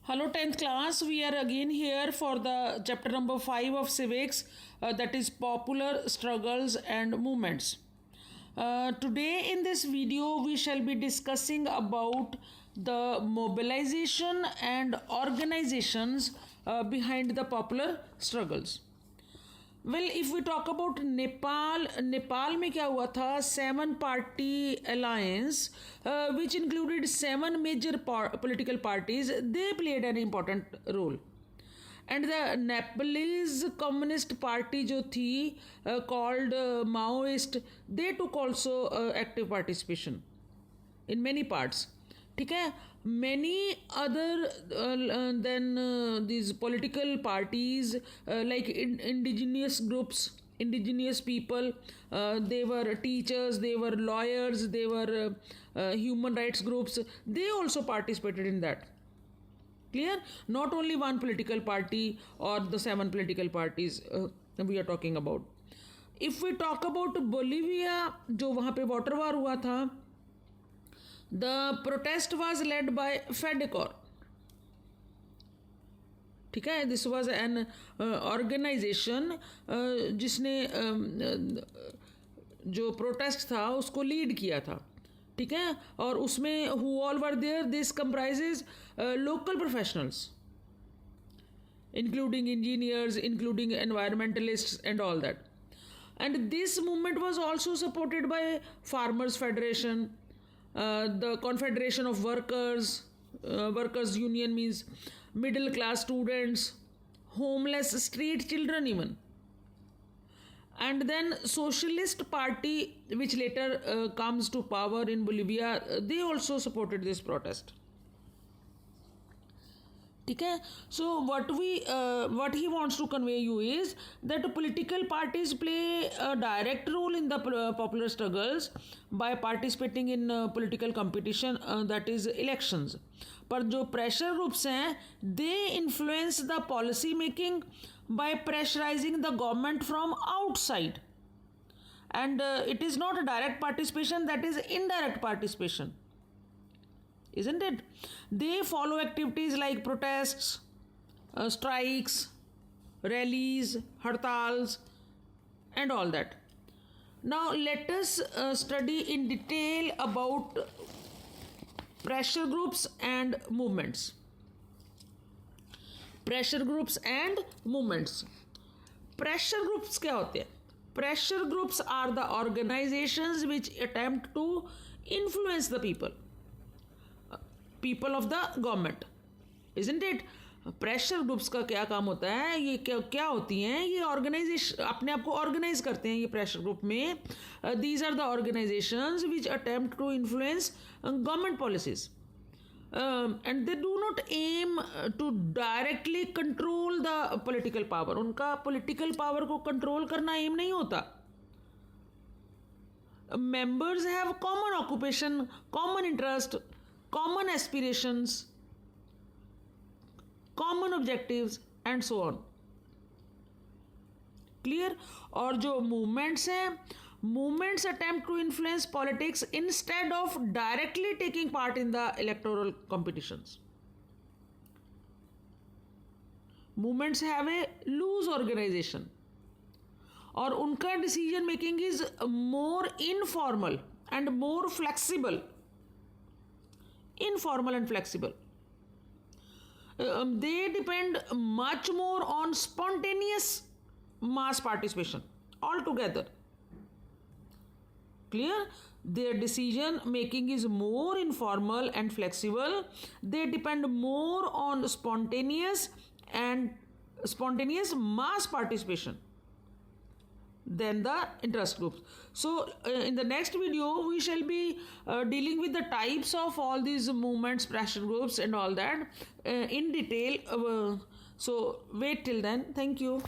Hello 10th class, we are again here for the chapter number 5 of civics, that is popular struggles and movements. Today in this video we shall be discussing about the mobilization and organizations behind the popular struggles. Well if we talk about Nepal में क्या हुआ था, 7 party alliance which included 7 major political parties. They played an important role. And the Nepalese Communist Party जो थी called Maoist, they took also active participation in many parts. ठीक है. Many other than these political parties like indigenous groups, indigenous people, they were teachers, they were lawyers, they were human rights groups, they also participated in that. Clear? Not only one political party or the 7 political parties we are talking about. If we talk about Bolivia, जो वहाँ पे water वार हुआ था, the protest was led by FEDECOR. ठीक है. This was an organisation जिसने जो protest था उसको लीड किया था. ठीक है. और उसमें who all were there, this comprises local professionals including engineers, including environmentalists and all that. And this movement was also supported by Farmers Federation, the Confederation of Workers, Workers Union means middle class students, homeless street children even. And then Socialist Party, which later comes to power in Bolivia, they also supported this protest. ठीक है. So what he wants to convey you is that political parties play a direct role in the popular struggles by participating in political competition, that is elections. पर जो pressure groups हैं, they influence the policy making by pressurizing the government from outside, and it is not a direct participation, that is indirect participation, isn't it? They follow activities like protests, strikes, rallies, hartals, and all that. Now let us study in detail about pressure groups and movements. Pressure groups and movements. Pressure groups क्या होते हैं? Pressure groups are the organizations which attempt to influence the people of the government, isn't it? Pressure groups का क्या काम होता है, ये क्या होती हैं? ये ऑर्गेनाइजेशन अपने आप को ऑर्गेनाइज करते हैं ये प्रेशर ग्रुप में. These are the organisations which attempt to influence government policies and they do not aim to directly control the political power. उनका पॉलिटिकल पावर को कंट्रोल करना एम नहीं होता. Members have common occupation, common interest, common aspirations, common objectives and so on. Clear? और जो movements हैं, movements attempt to influence politics instead of directly taking part in the electoral competitions. Movements have a loose organization और उनका decision making is more informal and more flexible. Informal and flexible. They depend much more on spontaneous mass participation altogether. Clear? Their decision making is more informal and flexible. They depend more on spontaneous mass participation than the interest groups. So in the next video we shall be dealing with the types of all these movements, pressure groups and all that in detail. So wait till then. Thank you.